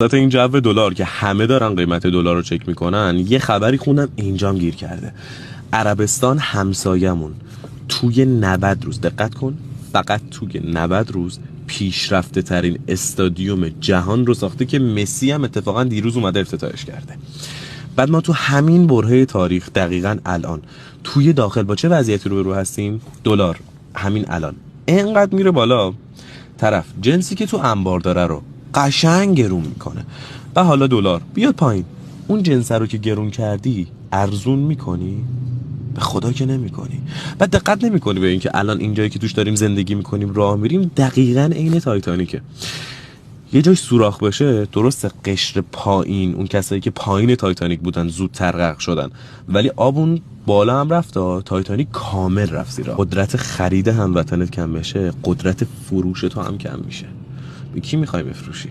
وسط این جو دلار که همه دارن قیمت دلار رو چک میکنن، یه خبری خوندم اینجام گیر کرده. عربستان همسایمون توی 90 روز، دقت کن، فقط توی 90 روز پیشرفته ترین استادیوم جهان رو ساخته که مسی هم اتفاقا دیروز اومده افتتاحش کرده. بعد ما تو همین برهه تاریخ دقیقاً الان توی داخل با چه وضعیتی رو هستیم؟ دلار همین الان اینقدر میره بالا، طرف جنسی که تو انبار داره رو قشنگ گرون میکنه و حالا دلار بیاد پایین، اون جنس رو که گرون کردی ارزون میکنی؟ به خدا که نمیکنی. بعد دقت نمیکنی به این که الان اینجایی که توش داریم زندگی میکنیم، راه میریم، دقیقاً عین تایتانیکه. یه جای سوراخ بشه، درسته قشر پایین، اون کسایی که پایین تایتانیک بودن زودتر غرق شدن، ولی آب اون بالا هم رفت، تایتانیک کامل رفت زیرا. قدرت خرید هموطنت کم بشه، قدرت فروش تو هم کم میشه. به کی میخوای بفروشی؟